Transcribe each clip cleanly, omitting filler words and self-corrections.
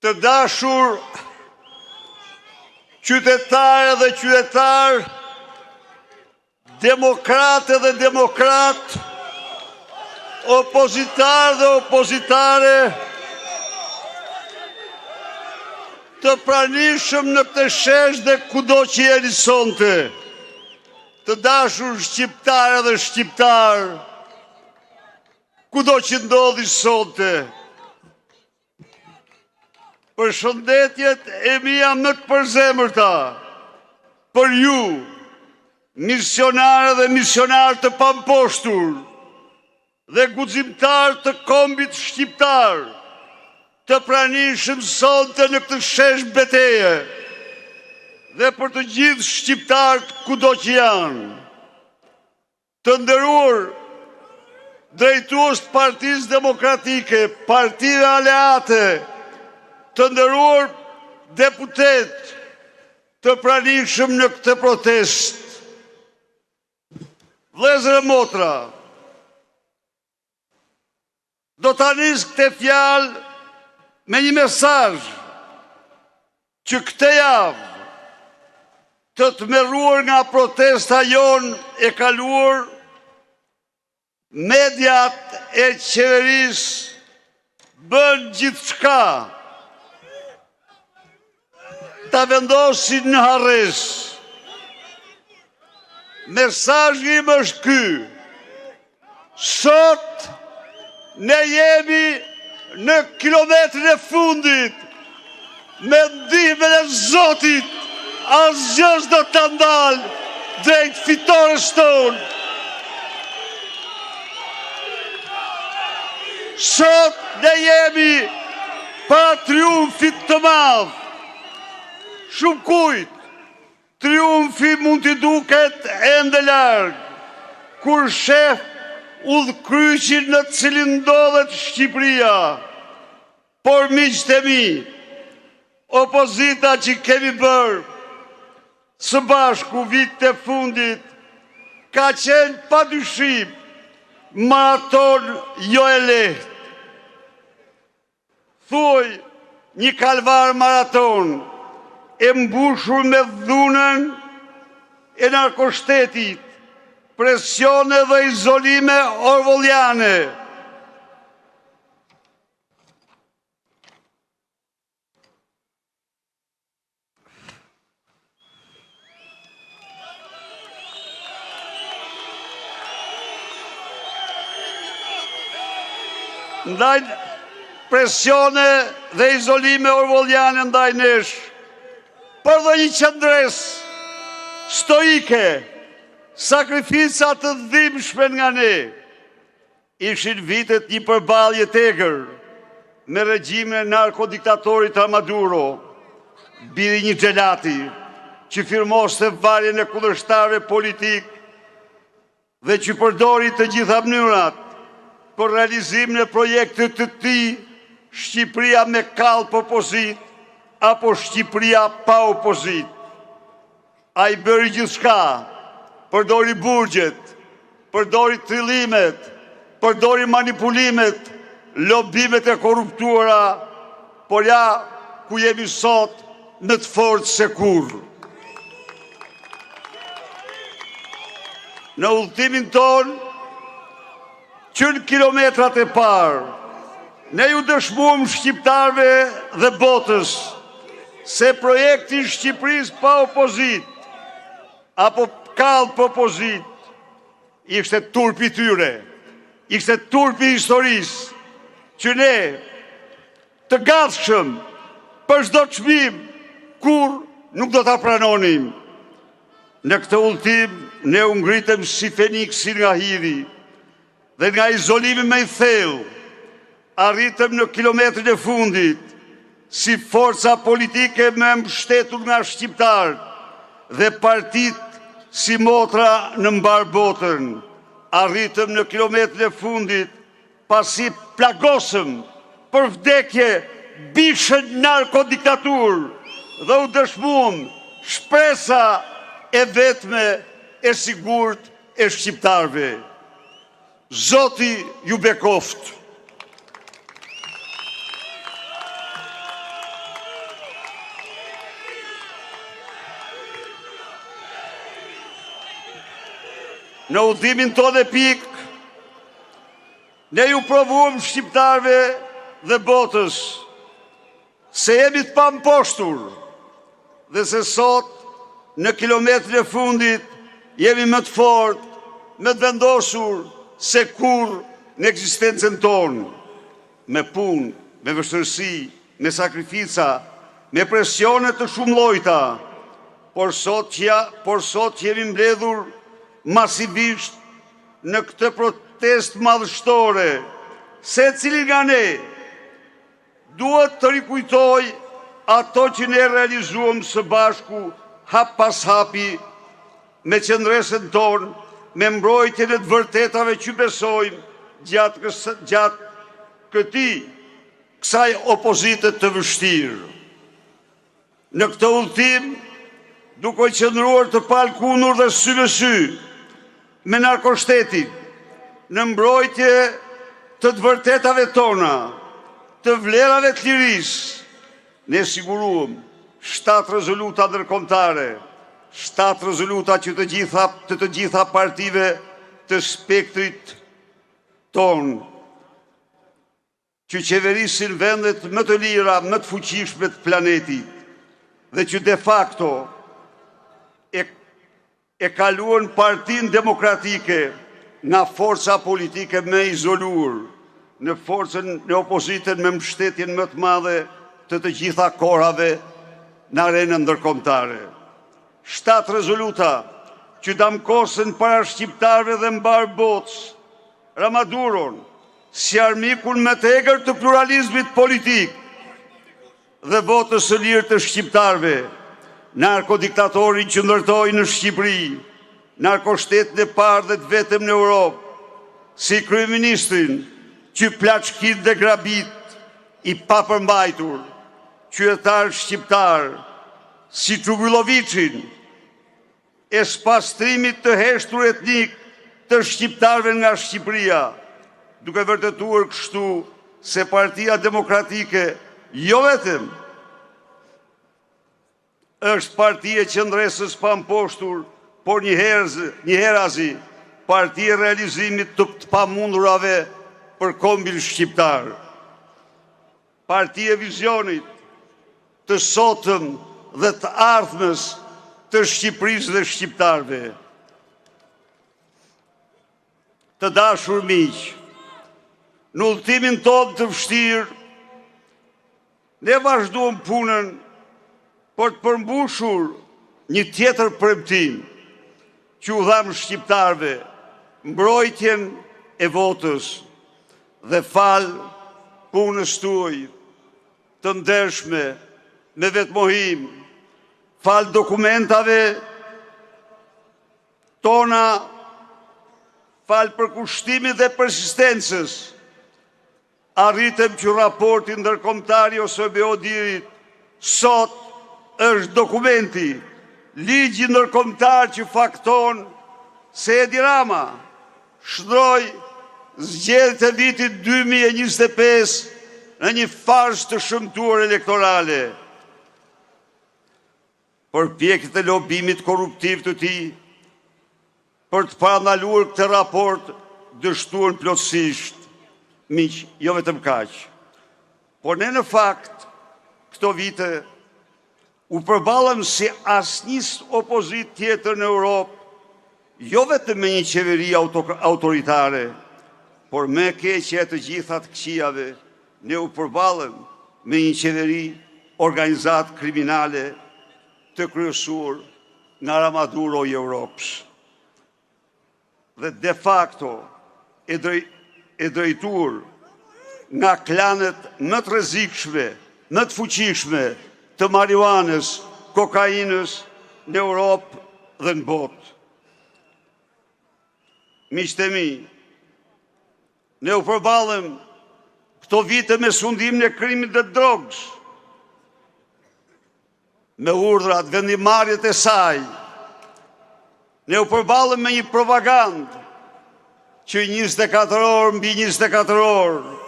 Të dashur qytetare dhe qytetar, demokrate dhe demokrat, opozitar dhe opozitare, të pranishëm në këtë shesh dhe kudo që jeni sonte, të dashur shqiptare dhe shqiptar, kudo që ndodhi sonte. Përshëndetjet e mia më të përzemërta për ju, misionare dhe misionar të pamposhtur dhe guximtar të kombit shqiptar, të pranishëm sonte në këtë shesh beteje dhe për të gjithë shqiptarët kudo që janë. Të nderuar drejtues të Partisë Demokratike, partive aleate, të nderuar deputet, të pranishëm në këtë protest. Vëllezër e motra, do ta nis këtë fjalë me një mesazh që këtë javë të tmerruar nga protesta jonë e kaluar, mediat e qeverisë bën gjithçka ta vendosin në harres. Mesazhi im është ky: sot ne jemi në kilometrin e fundit, me ndihmën e Zotit, asgjë s'do ta ndalë drejt fitores tonë. Sot ne jemi para triumfit të madh. Shumë kujt, triumfi mund t'i duket ende larg, kur shef udhkryqin në cilin ndodhet Shqipëria. Por miqtë e mi, opozita që kemi bërë së bashku vitet e fundit ka qenë padyshim maraton jo e lehtë. Thuaj një kalvar maraton e mbushur me dhunën e narkoshtetit, presione dhe izolime orwelliane. Ndaj presione dhe izolime orwelliane ndaj nesh, për dhe një qëndres stoike, sakrificat të dhimbshme nga ne, ishin vitet një përballje tegër me regjimin e narkodiktatorit Maduro, biri një xhelati që firmoste varjen e kundërshtarëve politik dhe që përdori të gjitha mënyrat për realizimin e projektit të tij, Shqipëria me kallp opozit apo Shqipëria pa opozit. Ai bëri gjithçka, përdori burgjet, përdori trillimet, përdori manipulimet, lobimet e korruptuara, por ja ku jemi sot në të fortë se kurrë. Në udhëtimin ton, që në kilometrat e parë, ne ju dëshmuam shqiptarve dhe botës se projekti Shqipërisë pa opozit, apo kallp opozit, ishte turpi tyre, ishte turpi historisë, që ne të gatshëm për çdo çmim, kur nuk do ta pranonim. Në këtë udhëtim ne u ngritëm si feniksi nga hidhi dhe nga izolimi më i thellë, arritëm në kilometrin e fundit, si forca politike me mbështetur nga shqiptarët dhe partit si motra në mbar botën. Arritëm në kilometrin e fundit, pasi plagosëm për vdekje bishën narkodiktatur dhe u dëshmuam shpresa e vetme e sigurt e shqiptarëve. Zoti ju bekoft. në udhimin tonë epik, ne ju provuam shqiptarve dhe botës se jemi të pamposhtur dhe se sot në kilometrin e fundit jemi më të fortë, më të vendosur se kur në ekzistencën tonë, me punë, me vështirësi, me sakrifica, me presione të shumë llojta, por sot jemi mbledhur masivisht në këtë protestë madhështore, secili nga ne duhet të rikujtoj ato që ne realizuam së bashku hap pas hapi me qendresën tonë, me mbrojtjen e të vërtetave që besojmë gjatë kësaj opozite të vështirë. Në këtë udhtim, duke qëndruar të palkundur dhe sy me sy me narkoshtetin, në mbrojtje të vërtetave tona, të vlerave të lirisë, ne siguruam 7 rezoluta ndërkombëtare, 7 rezoluta që të gjitha partive të spektrit ton, që qeverisin vendet më të lira, më të fuqishme të planetit, dhe që de facto e kaluan Partinë Demokratike nga forca politike më izoluar, në forcën në opozitën me mbështetjen më të madhe të gjitha kohërave në arenën ndërkombëtare. 7 rezoluta që damkosen para shqiptarëve dhe mbar botës Ramaduron si armikun më të egër të pluralizmit politik dhe votës së lirë të shqiptarëve, narkodiktatorin që ndërtoi në Shqipëri, narkoshtetin e parë dhe të vetëm në Europë, si kryeministrin që plaçkit dhe grabit i papërmbajtur, qytetar shqiptar, si Trubillovicin, e spastrimit të heshtur etnik të shqiptarëve nga Shqipëria, duke vërtetuar kështu se Partia Demokratike jo vetëm është parti e qendresës pamposhtur, por njëherazi parti e realizimit të pamundurave për kombin shqiptar. Parti e vizionit të sotëm dhe të ardhmes të Shqipërisë dhe shqiptarëve. Të dashur miq, në udhtimin tonë të vështirë, ne vazhduam punën për të përmbushur një tjetër premtim që u dham shqiptarëve, mbrojtjen e votës dhe fal punës tuaj të ndershme me vetmohim, fal dokumentave tona, fal përkushtimit dhe persistencës, arritëm që raporti ndërkombëtar i OSBE-ODIHR-it sot është dokumenti, ligji ndërkombëtar që fakton se Edi Rama shndroi zgjedhjet e vitit 2025 në një farzë të shëmtuar elektorale. Përpjekjet e lobimit korruptiv të tij për të parandaluar këtë raport dështuan plotësisht. Miq, jo vetëm kaq, por ne në fakt këto vite u përballëm si asnjë opozit tjetër në Europë, jo vetëm me një qeveri autoritare, por me keqja e të gjitha të këqijave, ne u përballëm me një qeveri organizat kriminale të kryesuar nga Ramaduro i Europës. Dhe de facto e drejtuar nga klanet më të rrezikshme, më të fuqishme të marijuanës, kokainës në Europë dhe në botë. Miqtë e mi, ne u përballëm këto vite me sundimin e krimit dhe drogës, me urdhrat, vendimarrjet e saj. Ne u përballëm me një propagandë që 24 orë mbi 24 orë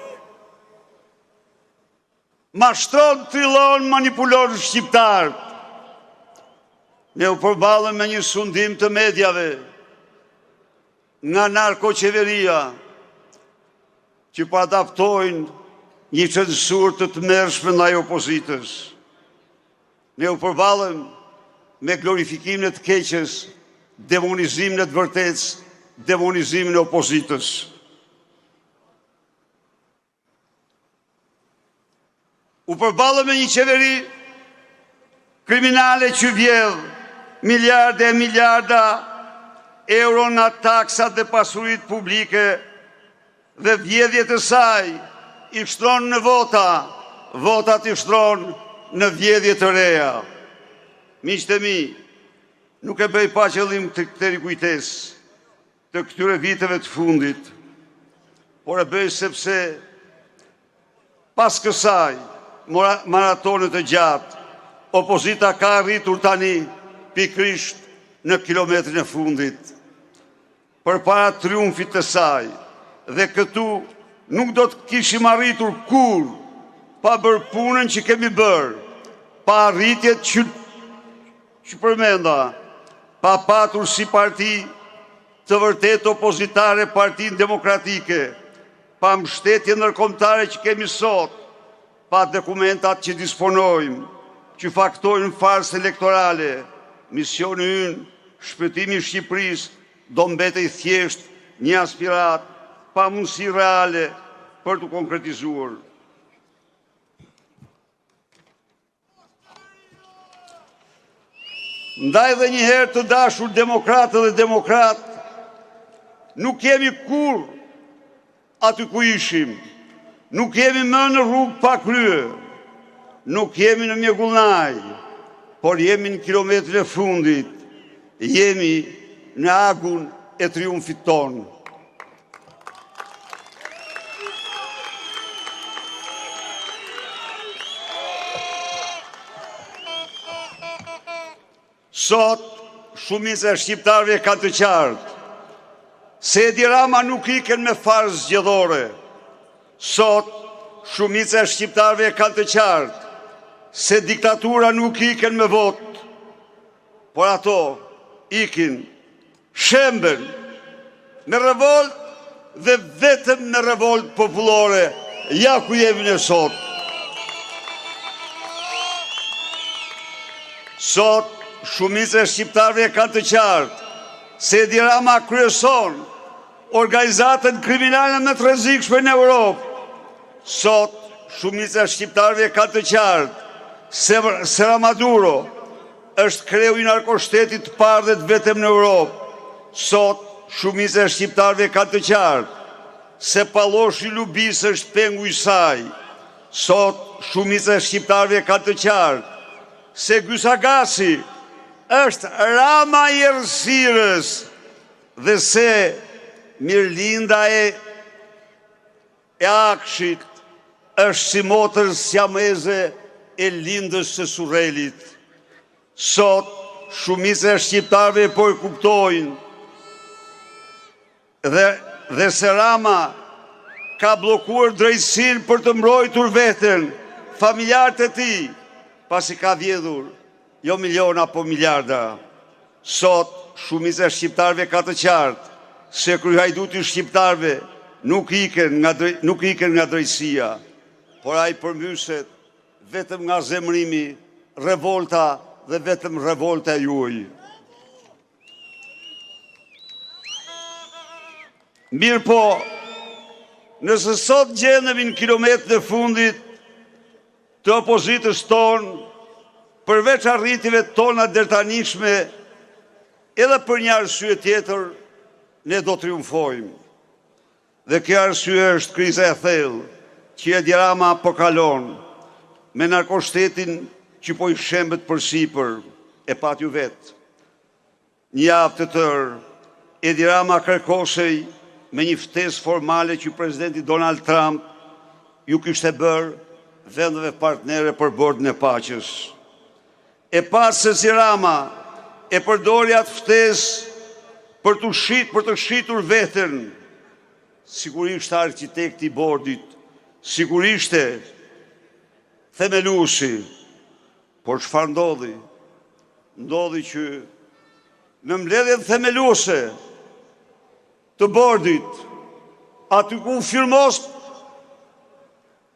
mashtron, trillon, manipulon shqiptarët. Ne u përballëm me një sundim të medjave nga narkoqeveria që po adaptojnë një censur të tmerrshme ndaj opozitës. Ne u përballëm me glorifikimin e të keqes, demonizimin e të vërtetës, demonizimin e opozitës. U përballëm me një qeveri kriminale që vjedh miliarde e miliarda euro nga taksat dhe pasurit publike dhe vjedhjet e saj i shtron në vota, votat i shtron në vjedhjet të reja. Miqtë e mi, nuk e bëj pa qëllim të këtë rikujtes të këtyre viteve të fundit, por e bëj sepse pas kësaj maratonet e gjatë, opozita ka arritur tani pikrisht në kilometrin e fundit. Për para triumfit të saj, dhe këtu nuk do të kishim arritur kur pa bërë punën që kemi bërë, pa arritjet që përmenda, pa patur si parti të vërtet opozitare Partinë Demokratike, pa mbështetje ndërkombëtare që kemi sot, pa dokumentat që disponojmë, që faktojnë farsë elektorale, misioni ynë, shpëtimi i Shqipërisë do mbetej thjesht një aspirat pa mundësi reale për të konkretizuar. Ndaj dhe njëherë të dashur demokratë dhe demokratë, nuk jemi kur aty ku ishim, nuk jemi më në rrugë pa krye, nuk jemi në mjegullnaj, por jemi në kilometrin e fundit, jemi në agun e triumfit tonë. Sot, shumica e shqiptarëve ka të qartë se Edi Rama nuk iken me farzë zgjedhore. Sot, shumica e shqiptarëve ka të qartë se diktatura nuk iken me votë, por ato ikin shemben me revolt dhe vetëm me revolt popullore. Ja ku jemi ne sot. Sot, shumica e shqiptarëve kanë të qartë se Edi Rama kryeson organizatën kriminale më të rrezikshme në Europë. Sot, shumica e shqiptarëve kanë të qartë se Maduro është kreu i narkoshtetit të parë dhe të vetëm në Europë. Sot, shumica e shqiptarëve kanë të qartë se Palloshi Lubis është pengu i saj. Sot, shumica e shqiptarëve kanë të qartë se Gyzagasi është Rama i Errësirës dhe se Mirlinda e Akshit është si motër siameze e lindës së Surrelit. Sot, shumica e shqiptarëve po e kuptojnë dhe se Rama ka bllokuar drejtësinë për të mbrojtur veten, familjarët e tij, pasi ka vjedhur jo miliona, po miliarda. Sot, shumica e shqiptarëve ka të qartë se kryehajduti i shqiptarëve nuk iken nga drejtësia, por ai përmbyset vetëm nga zemrimi, revolta dhe vetëm revolta e juaj. Mirë po, nëse sot gjendemi në kilometrin e fundit të opozitës tonë, përveç arritjeve tona dërtanishme, edhe për një arsye tjetër, ne do triumfojmë. Dhe kjo arsye është kriza e thellë që Edi Rama po kalon me narkoshtetin që po i shembet përsipër, e pat ju vetë. Një javë të tërë, Edi Rama kërkosej me një ftesë formale që presidenti Donald Trump ju kishte bërë vendeve partnere për bordën e paqes. E pas se si Rama e përdori atë ftesë për të shitur veten, sigurisht arkitekti i bordit, sigurisht themeluesi, por çfarë ndodhi? Ndodhi që në mbledhjen themeluese të bordit, aty ku firmos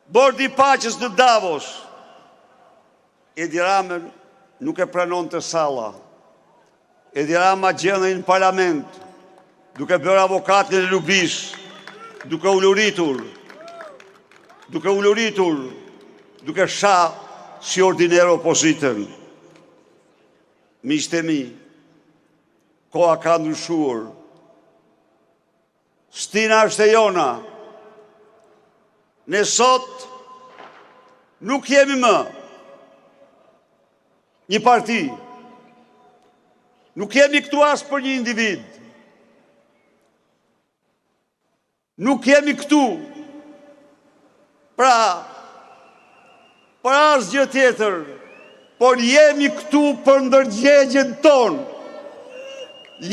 bordi i paqes në Davos, Edi Rama nuk e pranon të salla. Edi Rama gjendej në parlament, duke bërë avokatin e lubis, duke uluritur, duke sha si ordiner opozitën. Miqtë e mi, koha ka ndryshuar. Stina është e jona. Ne sot nuk jemi më një parti. Nuk jemi këtu as për një individ. Nuk jemi këtu për asgjë tjetër, por jemi këtu për ndërgjegjen tonë.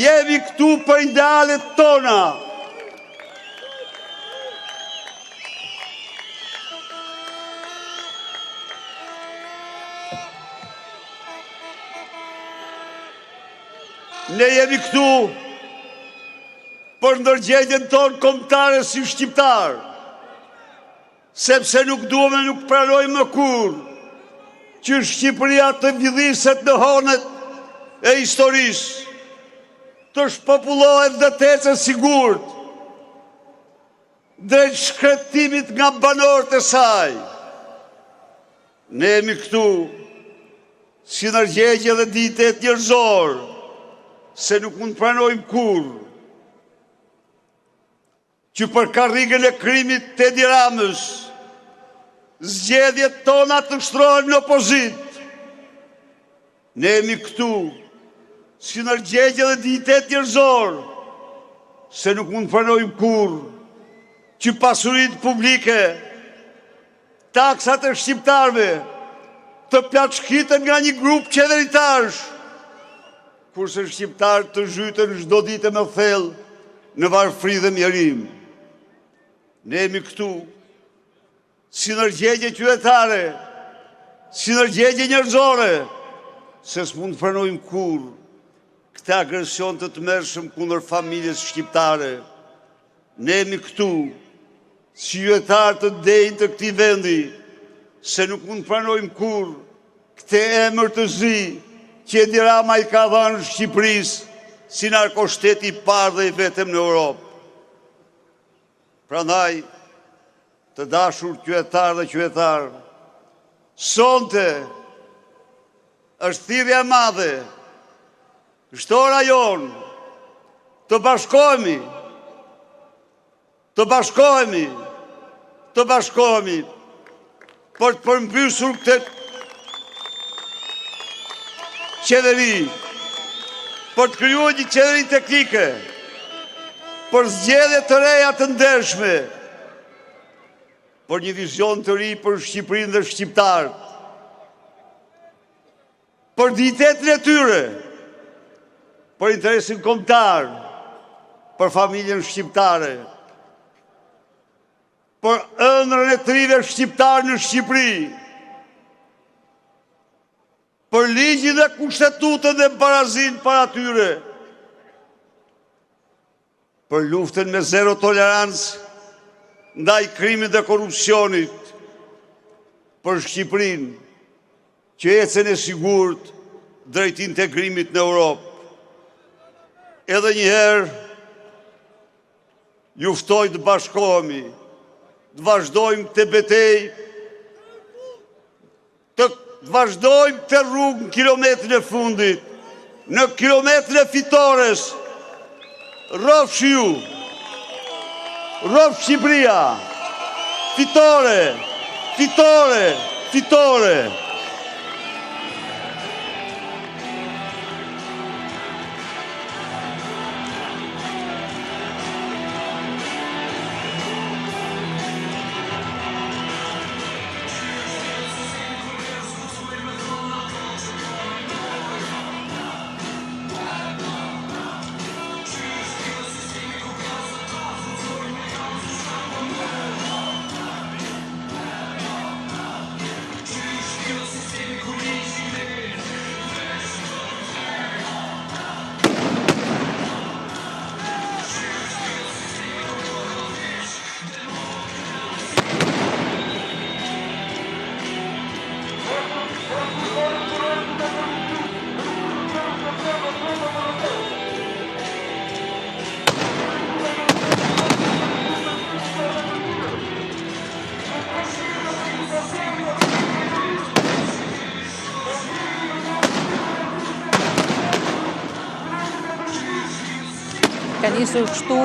Jemi këtu për idealet tona. Ne jemi këtu për ndërgjegjen tonë kombëtare si shqiptar, sepse nuk duhem e nuk pranojmë më kurrë që Shqipëria të vjedhiset në honet e historisë, të shpopullohet dhe të ecë sigurt drejt shkretimit nga banorët e saj. Ne jemi këtu si ndërgjegje dhe ditet njerëzor, se nuk mund pranojmë kurrë që për karrigën e krimit të Edi Ramës, zgjedhjet tona të shtrohen në opozit. Ne jemi këtu si ndërgjegje dhe ditet njerëzor, se nuk mund pranojmë kurrë që pasuritë publike, taksat e shqiptarëve të plaçkiten nga një grup qeveritarësh, kurse shqiptarët të zhyten çdo ditë me thellë në varfëri dhe mjerim. Ne jemi këtu si ndërgjegje qytetare, si ndërgjegje njerëzore, se s'mund të pranojmë kurrë këtë agresion të tmerrshëm kundër familjes shqiptare. Ne jemi këtu si qytetarë të denjtë të këtij vendi, se nuk mund të pranojmë kurrë këtë emër të zi që Edi Rama i ka dhënë Shqipërisë si narkoshteti i parë dhe i vetëm në Europë. Prandaj, të dashur qytetarë dhe qytetarë, sonte është thirrja e madhe, është ora jonë të bashkohemi për të përmbysur këtë qeveri, për të krijuar një qeveri teknike, për zgjedhje të reja të ndershme, për një vizion të ri për Shqipërinë dhe shqiptarët, për dignitetin e tyre, për interesin kombëtar, për familjen shqiptare, për ëndrrën e trive shqiptar në Shqipëri, për ligjin dhe kushtetutën dhe barazin para tyre, për luftën me zero tolerancë ndaj krimit dhe korrupsionit, për Shqipërinë që ecën e sigurt drejt integrimit në Europë. Edhe njëherë ju ftoj të bashkohemi, të vazhdojmë të betejë, të vazhdojmë të rrugë në kilometrin e fundit, në kilometrin e fitores. Rrofsh ju, rrofsh Shqipëria, fitore, fitore, fitore. ka nisur kështu